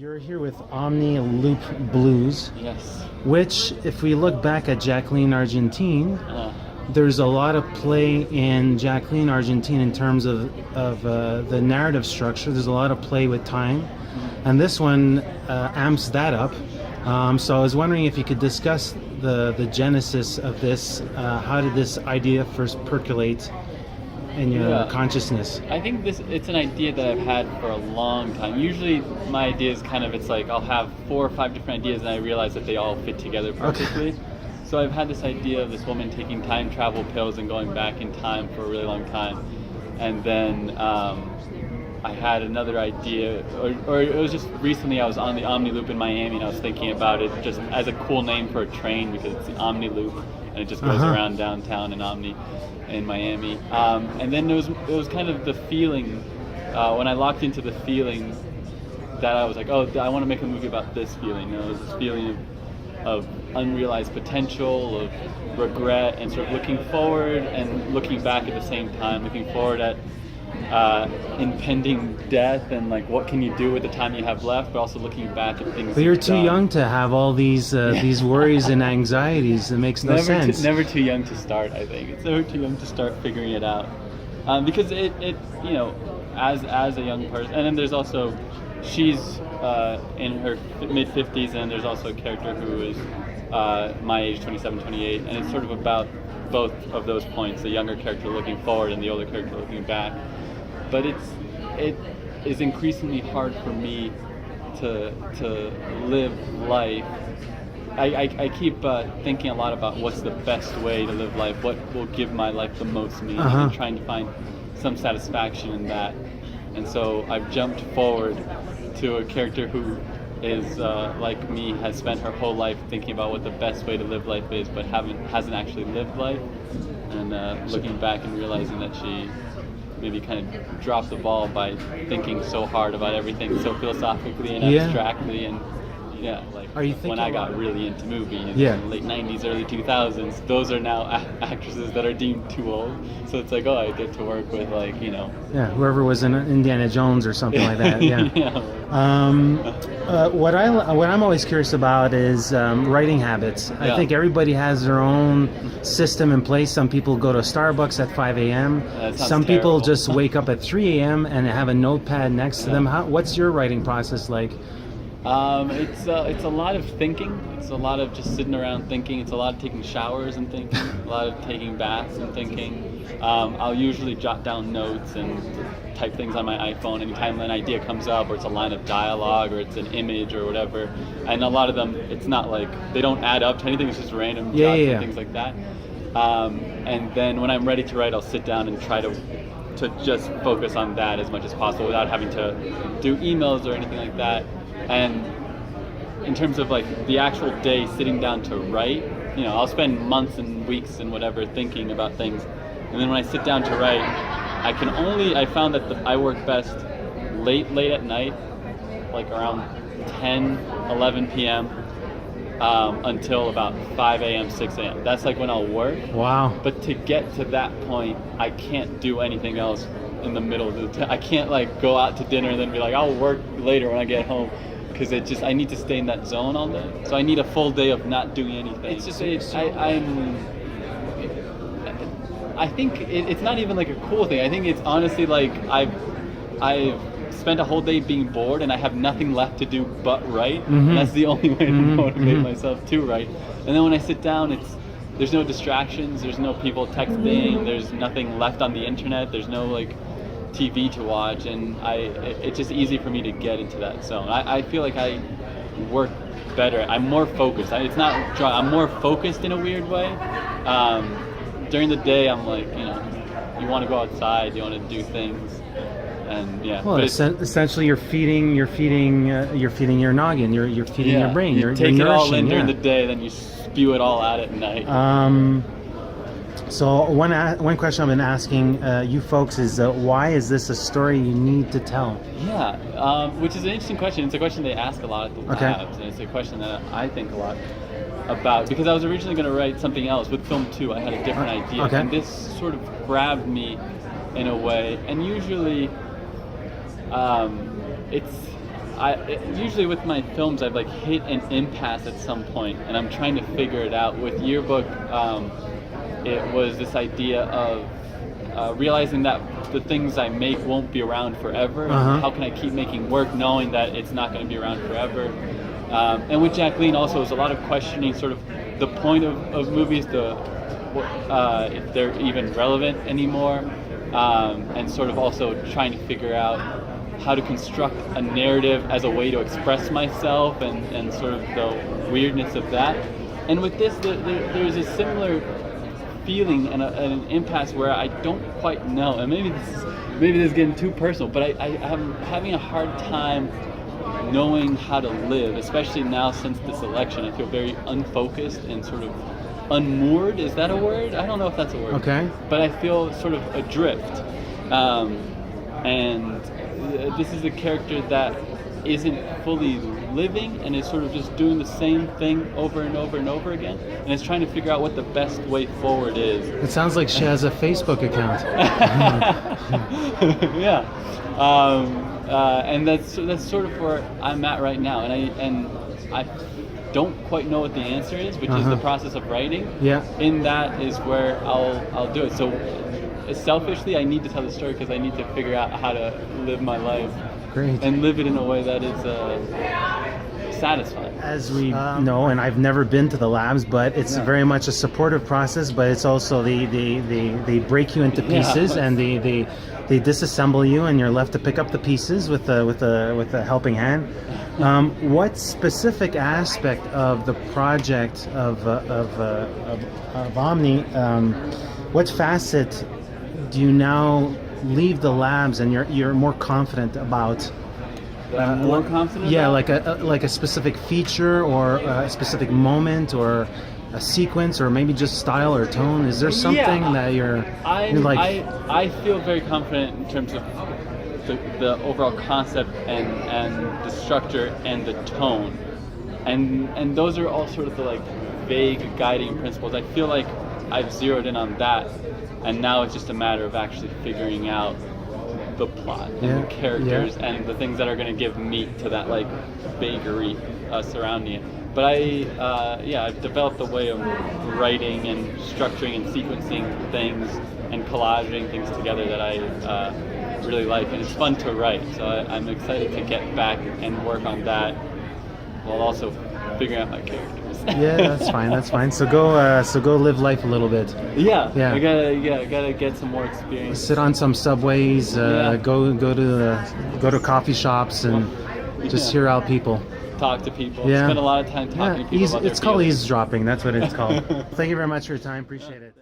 You're here with Omni Loop Blues, Yes. which, if we look back at Jacqueline Argentine, there's a lot of play in Jacqueline Argentine in terms of the narrative structure. There's a lot of play with time, and this one amps that up. So I was wondering if you could discuss the genesis of this. How did this idea first percolate in your consciousness? I think it's an idea that I've had for a long time. Usually my idea is it's like I'll have 4 or 5 different ideas and I realize that they all fit together perfectly. Okay. So I've had this idea of this woman taking time travel pills and going back in time for a really long time. And then I had another idea, or it was just recently I was on the Omni Loop in Miami and I was thinking about it just as a cool name for a train because it's the Omni Loop and it just goes around downtown in Omni in Miami. And then it was kind of the feeling, when I locked into the feeling that I was like, oh, I want to make a movie about this feeling. It was this feeling of unrealized potential, of regret, and sort of looking forward and looking back at the same time, looking forward at impending death and like what can you do with the time you have left, but also looking back at things. But you're too young to have all these worries and anxieties. It makes no sense. Never too young to start. I think it's never too young to start figuring it out, because it as a young person, and then there's also she's in her mid 50s, and there's also a character who is my age, 27, 28, and it's sort of about both of those points, the younger character looking forward and the older character looking back. But it is increasingly hard for me to live life. I keep thinking a lot about what's the best way to live life, what will give my life the most meaning, and trying to find some satisfaction in that. And so I've jumped forward to a character who is like me, has spent her whole life thinking about what the best way to live life is, but hasn't actually lived life, and looking back and realizing that she maybe kind of dropped the ball by thinking so hard about everything so philosophically and abstractly, and when I got really into movies in the late 90s, early 2000s, those are now actresses that are deemed too old. So it's like, oh, I get to work with whoever was in Indiana Jones or something like that. What I'm always curious about is writing habits. I think everybody has their own system in place. Some people go to Starbucks at 5 a.m. Some people just wake up at 3 a.m. and have a notepad next to them. What's your writing process like? It's a lot of thinking. It's a lot of just sitting around thinking. It's a lot of taking showers and thinking. A lot of taking baths and thinking. I'll usually jot down notes and type things on my iPhone anytime an idea comes up, or it's a line of dialogue, or it's an image, or whatever. And a lot of them, it's not like they don't add up to anything. It's just random jots and things like that. And then when I'm ready to write, I'll sit down and try to just focus on that as much as possible without having to do emails or anything like that. And in terms of like the actual day sitting down to write, I'll spend months and weeks and whatever thinking about things. And then when I sit down to write, I found that I work best late at night, like around 10, 11 p.m. Until about 5 a.m., 6 a.m. That's like when I'll work. Wow. But to get to that point, I can't do anything else in the middle of the I can't like go out to dinner and then be like, I'll work later when I get home. Because I need to stay in that zone all day. So I need a full day of not doing anything. It's just, I think it's not even like a cool thing. I think it's honestly like I've spent a whole day being bored and I have nothing left to do but write. And that's the only way to motivate myself to write. And then when I sit down, there's no distractions, there's no people texting, there's nothing left on the internet, there's no like TV to watch, and it's just easy for me to get into that zone. I feel like I work better. I'm more focused. I'm more focused in a weird way. During the day, I'm like, you want to go outside, you want to do things, and Well, essentially, you're feeding your noggin. You're feeding your brain. You're take nourishing, it all in during the day, then you spew it all out at night. So one question I've been asking you folks is why is this a story you need to tell? Which is an interesting question. It's a question they ask a lot at the labs, and it's a question that I think a lot about, because I was originally going to write something else with film too. I had a different idea, and this sort of grabbed me in a way. And usually, it's usually with my films, I've like hit an impasse at some point, and I'm trying to figure it out. With Yearbook, it was this idea of realizing that the things I make won't be around forever. Uh-huh. How can I keep making work knowing that it's not going to be around forever? And with Jacqueline also, was a lot of questioning sort of the point of movies, if they're even relevant anymore, and sort of also trying to figure out how to construct a narrative as a way to express myself and sort of the weirdness of that. And with this, there's a similar feeling and an impasse where I don't quite know, and maybe this is getting too personal, but I'm having a hard time knowing how to live, especially now since this election. I feel very unfocused and sort of unmoored. Is that a word? I don't know if that's a word. Okay. But I feel sort of adrift. And this is a character that isn't fully living and is sort of just doing the same thing over and over and over again, and is trying to figure out what the best way forward is. It sounds like she has a Facebook account. Yeah. And that's sort of where I'm at right now, and I don't quite know what the answer is, which is the process of writing. Yeah. In that is where I'll do it. So selfishly, I need to tell the story because I need to figure out how to live my life. Great. And live it in a way that is satisfying. As we know, and I've never been to the labs, but it's very much a supportive process, but it's also they break you into pieces, and they disassemble you, and you're left to pick up the pieces with a helping hand. What specific aspect of the project of Omni, what facet do you now leave the labs and you're more confident about? More confident? Yeah, about? like a specific feature or a specific moment or a sequence or maybe just style or tone. Is there something that you're like? I feel very confident in terms of the overall concept and the structure and the tone, and those are all sort of the like vague guiding principles. I feel like I've zeroed in on that, and now it's just a matter of actually figuring out the plot and the characters and the things that are going to give meat to that like vagary surrounding it. But I've developed a way of writing and structuring and sequencing things and collaging things together that I really like, and it's fun to write. So I'm excited to get back and work on that while also figuring out my characters. Yeah, that's fine. That's fine. So go live life a little bit. Yeah. I gotta get some more experience. Sit on some subways. Go to coffee shops and just hear out people. Talk to people. Yeah. Spend a lot of time talking to people. It's called eavesdropping. That's what it's called. Thank you very much for your time. Appreciate it.